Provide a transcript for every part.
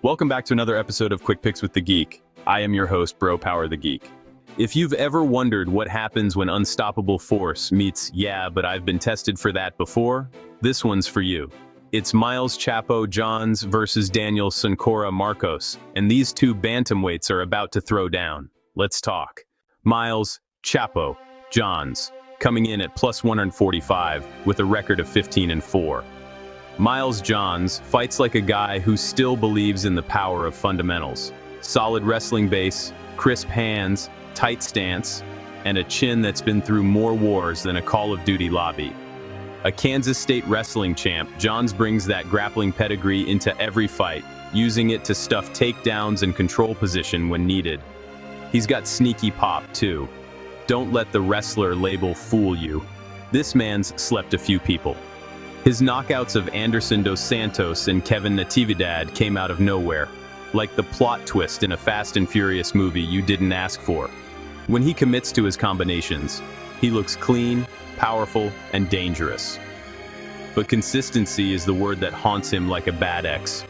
Welcome back to another episode of Quick Picks with the Geek. I am your host, Bro Power the Geek. If you've ever wondered what happens when unstoppable force meets, yeah, but I've been tested for that before, this one's for you. It's Miles Chapo Johns versus Daniel Soncora Marcos, and these two bantamweights are about to throw down. Let's talk. Miles Chapo Johns, coming in at plus 145 with a record of 15-4. Miles Johns fights like a guy who still believes in the power of fundamentals. Solid wrestling base, crisp hands, tight stance, and a chin that's been through more wars than a Call of Duty lobby. A Kansas State wrestling champ, Johns brings that grappling pedigree into every fight, using it to stuff takedowns and control position when needed. He's got sneaky pop, too. Don't let the wrestler label fool you. This man's slept a few people. His knockouts of Anderson dos Santos and Kevin Natividad came out of nowhere, like the plot twist in a Fast and Furious movie you didn't ask for. When he commits to his combinations, he looks clean, powerful, and dangerous. But consistency is the word that haunts him like a bad ex.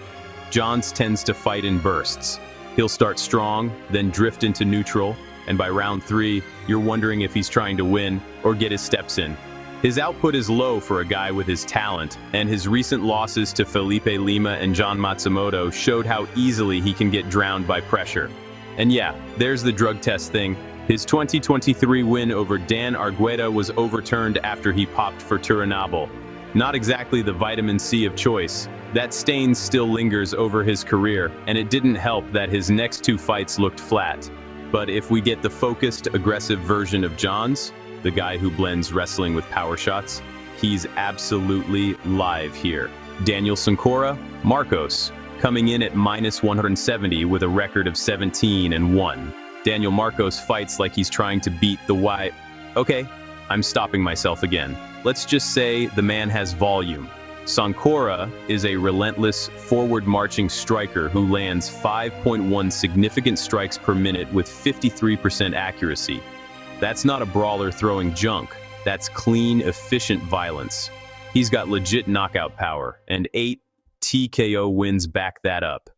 Johns tends to fight in bursts. He'll start strong, then drift into neutral, and by round 3, you're wondering if he's trying to win or get his steps in. His output is low for a guy with his talent, and his recent losses to Felipe Lima and John Matsumoto showed how easily he can get drowned by pressure. And yeah, there's the drug test thing. His 2023 win over Dan Argueta was overturned after he popped for Turinabol. Not exactly the vitamin C of choice. That stain still lingers over his career, and it didn't help that his next 2 fights looked flat. But if we get the focused, aggressive version of Johns, the guy who blends wrestling with power shots, he's absolutely live here. Daniel Soncora Marcos, coming in at minus 170 with a record of 17-1. Daniel Marcos fights like he's trying to beat the white. Okay, I'm stopping myself again. Let's just say the man has volume. Soncora is a relentless, forward-marching striker who lands 5.1 significant strikes per minute with 53% accuracy. That's not a brawler throwing junk. That's clean, efficient violence. He's got legit knockout power, and 8 TKO wins back that up.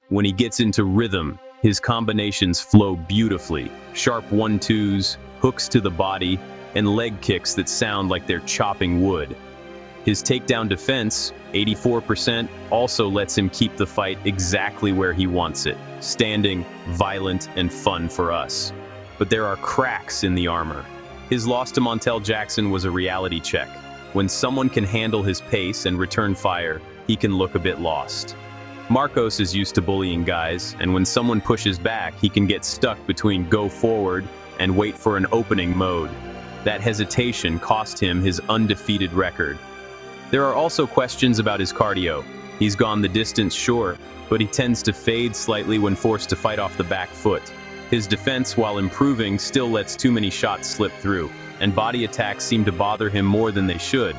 When he gets into rhythm, his combinations flow beautifully. Sharp 1-2s, hooks to the body, and leg kicks that sound like they're chopping wood. His takedown defense, 84%, also lets him keep the fight exactly where he wants it. Standing, violent, and fun for us. But there are cracks in the armor. His loss to Montel Jackson was a reality check. When someone can handle his pace and return fire, he can look a bit lost. Marcos is used to bullying guys, and when someone pushes back, he can get stuck between go forward and wait for an opening mode. That hesitation cost him his undefeated record. There are also questions about his cardio. He's gone the distance, sure, but he tends to fade slightly when forced to fight off the back foot. His defense, while improving, still lets too many shots slip through, and body attacks seem to bother him more than they should.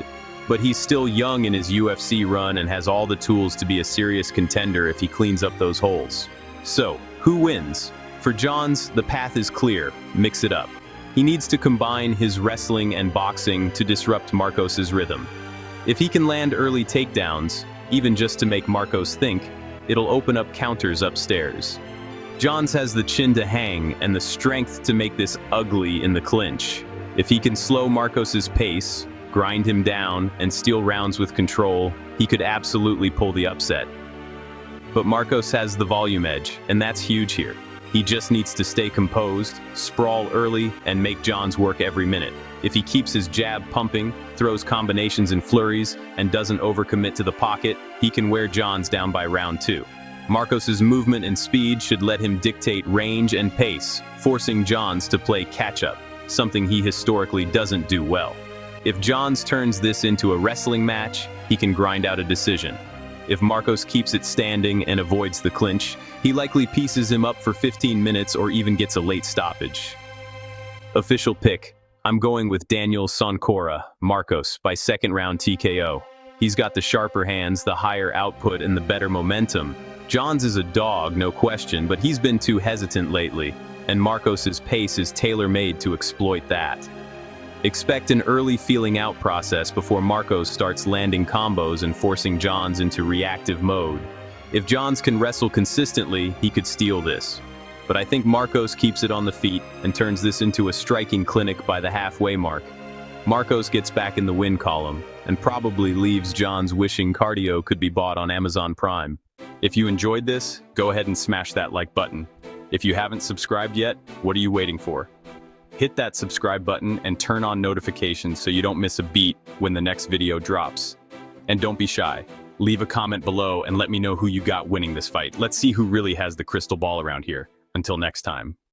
But he's still young in his UFC run and has all the tools to be a serious contender if he cleans up those holes. So, who wins? For Johns, the path is clear. Mix it up. He needs to combine his wrestling and boxing to disrupt Marcos's rhythm. If he can land early takedowns, even just to make Marcos think, it'll open up counters upstairs. Johns has the chin to hang and the strength to make this ugly in the clinch. If he can slow Marcos's pace, grind him down, and steal rounds with control, he could absolutely pull the upset. But Marcos has the volume edge, and that's huge here. He just needs to stay composed, sprawl early, and make Johns work every minute. If he keeps his jab pumping, throws combinations and flurries, and doesn't overcommit to the pocket, he can wear Johns down by round 2. Marcos's movement and speed should let him dictate range and pace, forcing Johns to play catch-up, something he historically doesn't do well. If Johns turns this into a wrestling match, he can grind out a decision. If Marcos keeps it standing and avoids the clinch, he likely pieces him up for 15 minutes or even gets a late stoppage. Official pick. I'm going with Daniel Soncora Marcos by second round TKO. He's got the sharper hands, the higher output, and the better momentum. Johns is a dog, no question, but he's been too hesitant lately, and Marcos's pace is tailor-made to exploit that. Expect an early feeling out process before Marcos starts landing combos and forcing Johns into reactive mode. If Johns can wrestle consistently, he could steal this. But I think Marcos keeps it on the feet and turns this into a striking clinic by the halfway mark. Marcos gets back in the win column and probably leaves Johns wishing cardio could be bought on Amazon Prime. If you enjoyed this, go ahead and smash that like button. If you haven't subscribed yet, what are you waiting for? Hit that subscribe button and turn on notifications so you don't miss a beat when the next video drops. And don't be shy. Leave a comment below and let me know who you got winning this fight. Let's see who really has the crystal ball around here. Until next time.